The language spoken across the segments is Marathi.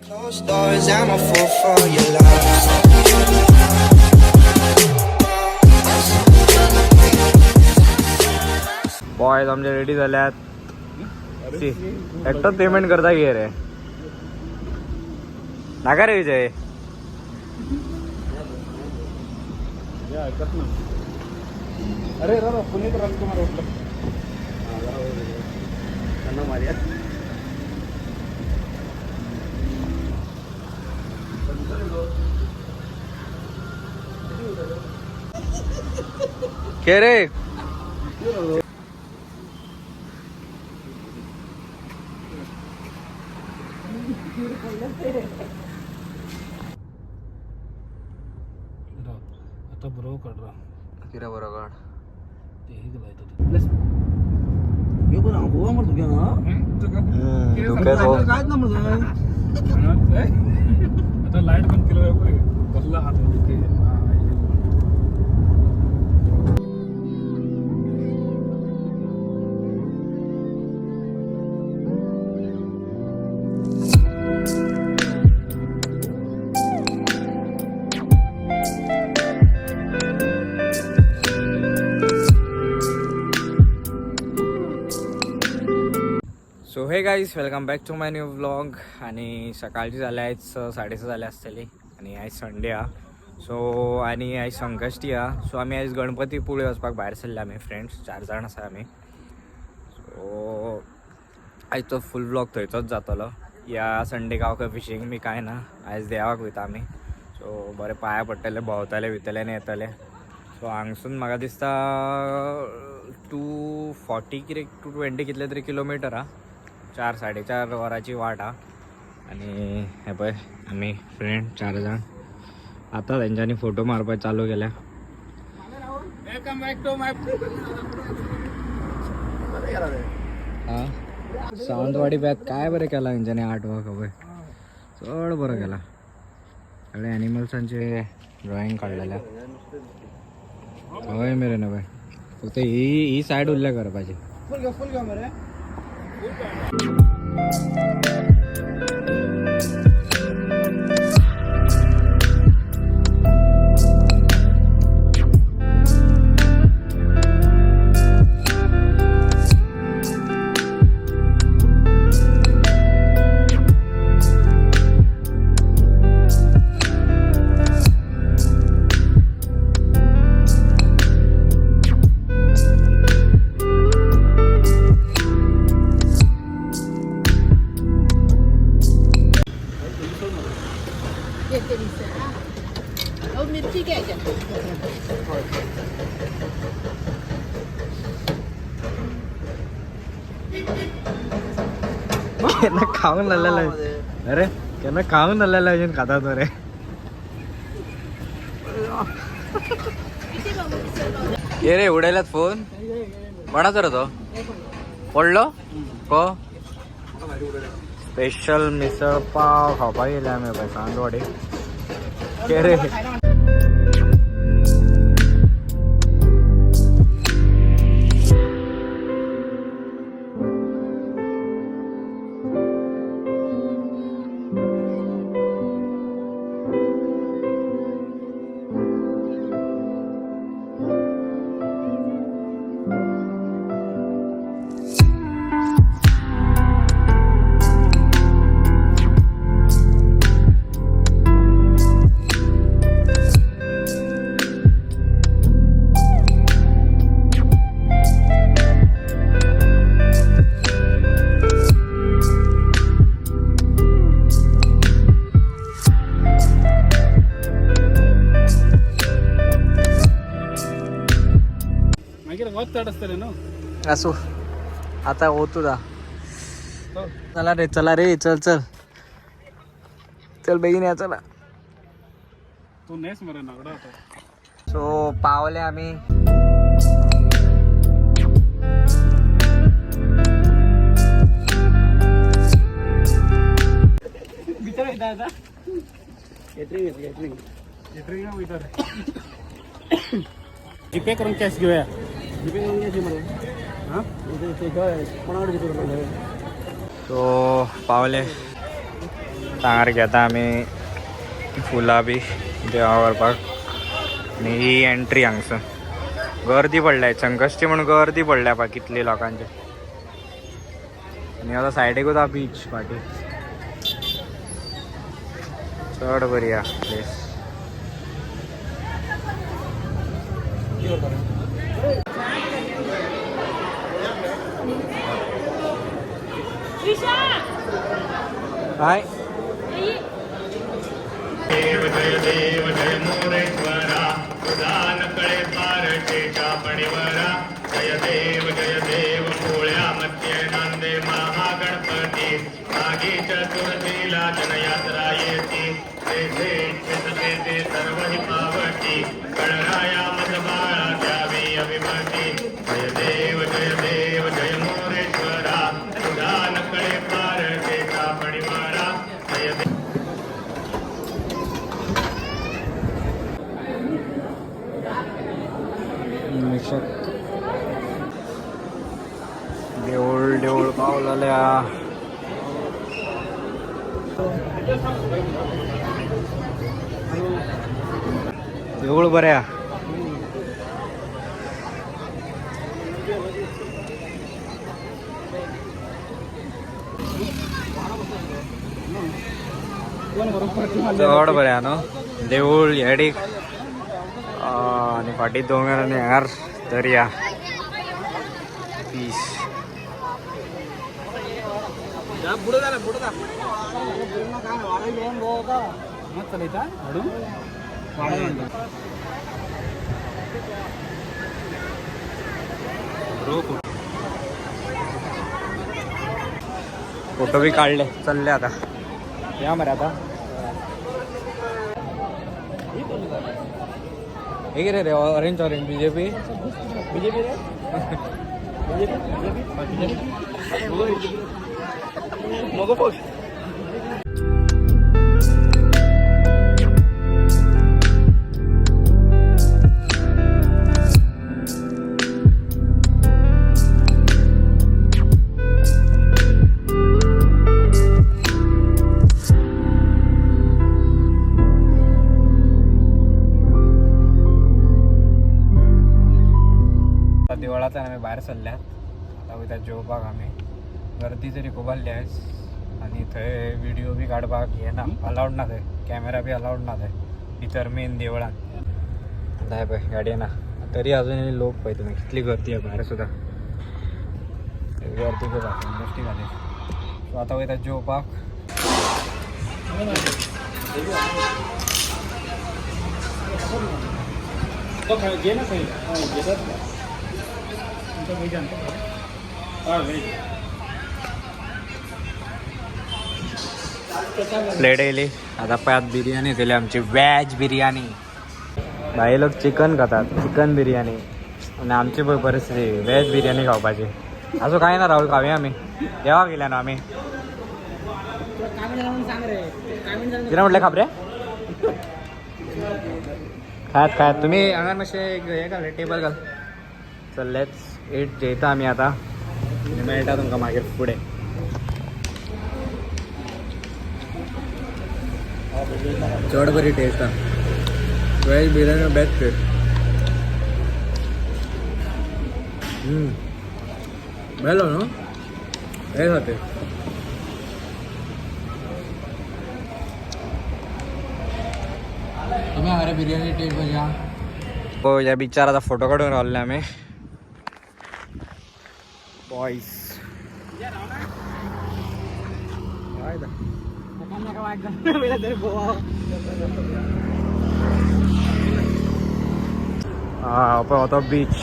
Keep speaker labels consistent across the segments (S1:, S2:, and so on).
S1: Closed doors, I'm a fool for your love.
S2: Boys आमचे रेडी झाल्यात. एकटाच पेमेंट करता घे रे. नाका रे विजय.
S3: अरे पुणे राजकुमार मारिया
S2: के रे
S3: आता बरोबर काढ रा
S2: किरा बरोबर
S3: तेही गेलाय हे पण गोवा मर तुझ्या काय ना मग आता लाईट बंद केलं कसला हात दुखे.
S2: So hey guys welcome back to my new vlog. आणि सकाळची झाल्या आहेत 6:30 झाले असतली आणि आयज संडे हा. सो आणि आयज संकश्टी हा. सो आम्ही आयज गणपतीपुळे वचपाक भायर सरले. आमी फ्रेंड्स 4 जाण आसा आमी. सो आयज तो फूल व्लॉग थंयचोच जातलो. या संडेक हांव खंय फिशींग बी कांय ना. आयज देवाक वयता आमी. सो बरें पांया पडटले, भोंवतले भितले आनी येतले. सो हांगसून म्हाका दिसता 240 कितें 220 कितले तरी किलोमिटर हा. 4-4.5 वरांची वाट हा. आणि हे पळय आमी फ्रेंड 4 जाण. आता तेंच्यांनी फोटो मारपाक चालू केल्या.
S3: वेलकम बॅक टू माय
S2: हा सावंतवाडी बॅग काय बरं केला तेंच्यांनी आर्ट वर्क पळय. चड बरं केला. सगळे एनिमल्सांचे ड्रॉइंग काडलेल्या. हय मेरेन पळय. फक्त ही सायड उरल्या करपाची.
S3: फुल घ्या मरे. मिरची घ्यायच्या.
S2: खाऊन झालेला अरे त्यांना खाऊन झालेला अजून खातात रे. ये रे उडायलात फोन कोणाचा रे तो पडलो को. स्पेशल मिसळ पाव खावपाक गेले आमी पळय सावंतवाडी. के रे असो आता होतो दा. चला रे चल चल चल बेगीन या चला.
S3: तू नेस मरे नागडा होता.
S2: सो पावले आम्ही.
S3: जीपे करून कॅश घेऊया. जीपे करून घ्यायची मला. हां कोणाकडे जीपे करून.
S2: सो पावले सांगार घेता आम्ही फुलां बी देवा व्हरपाक आनी ही एंट्री हांगसून गर्दी पडल्या संकश्टी म्हणून गर्दी पडल्या पा कितली लोकांचे आनी आतां सायडीकूच आहा बीच फाटी चड बरी आहा प्लेस. हाय
S4: देव जय देव जय मोरेश्वरा तुझा नकळे पारटेच्या पणीवरा जय देव पोळ्या मध्ये नांदे महागणपती मागी चतुर्थीला जनयात्रा येती ते सर्व ही पावती गणराया मत बाळा द्यावी अभिमती जय देव जय मोरेश्वरा तुझा नकळे पारटेच्या पणीवरा जय देव.
S2: देऊळ देऊळ पावलेल्या देऊळ बऱ्या चड बऱ्या न्हू देऊळ हेडीक आनी फाटीं दोंगर आनी हांगार दर्या पीस. फोटो बी काढले चलले आता या मरे आता हे रे ऑरेंज बीजेपी देवळात आम्ही बाहेर सरल्यात आता वयता जेवपाक आमी गर्दी तरी खूब आहली आयज आनी थंय व्हिडिओ बी काडपाक हे ना अलावड ना थंय कॅमेरा बी अलावड ना थंय भितर मेन देवळान जाय पळय गाडये ना तरी अजूनही लोक पळय तुमी कितली गर्दी आहे भायर सुद्दां गर्दी खूब आसा गोश्टी घाली सो आतां वयता जेवपाक. प्लेट येयली आता पळय बिर्याणी केली आमची वॅज बिर्याणी. भाई लोक चिकन खातात चिकन बिर्याणी आणि आमची पळय परिस्थिती वॅज बिर्याणी खावपाची. असं काय ना राहुल खावया आम्ही देवा गेल्या ना आम्ही तिला म्हटलं खापरे खात तुम्ही हांगा मातशें हे घाल टेबल घाल. चल्लेच एट जेयता आमी आतां मेळटा तुमकां मागीर फुडें. चड बरी टेस्ट आहा वॅज बिर्याणी बेस्ट टेस्ट. बेलो न्हू हे खातीर तुम्ही हांगा बिर्याणी टेस्ट बघा. हो या बिचाराचा फोटो काढून रावले आम्ही बॉयज. हा पण होता बीच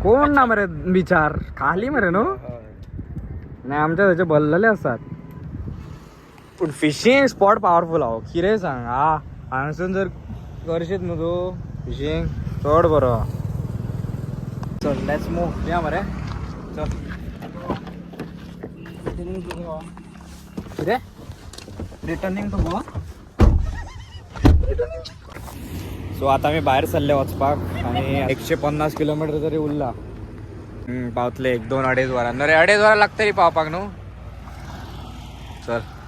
S2: कोण ना मरे बिचार खाली मरे नो नाही आमच्या त्याचे भरलेले असतात पण फिशिंग स्पॉट पावरफुल आहो किरे सांग. हा हांगसून जर करशीत न्हू तू फिशिंग चड बरो. चल लेट्स मूव या मरे चल कितें रिटर्निंग टू गोवा. सो आता आमी भायर सरले वचपाक आनी 150 किलोमीटर तरी उरला. पावतले 1-2 अडेज वरां. अरे 2.5 वरां लागतली पावपाक न्हू. चल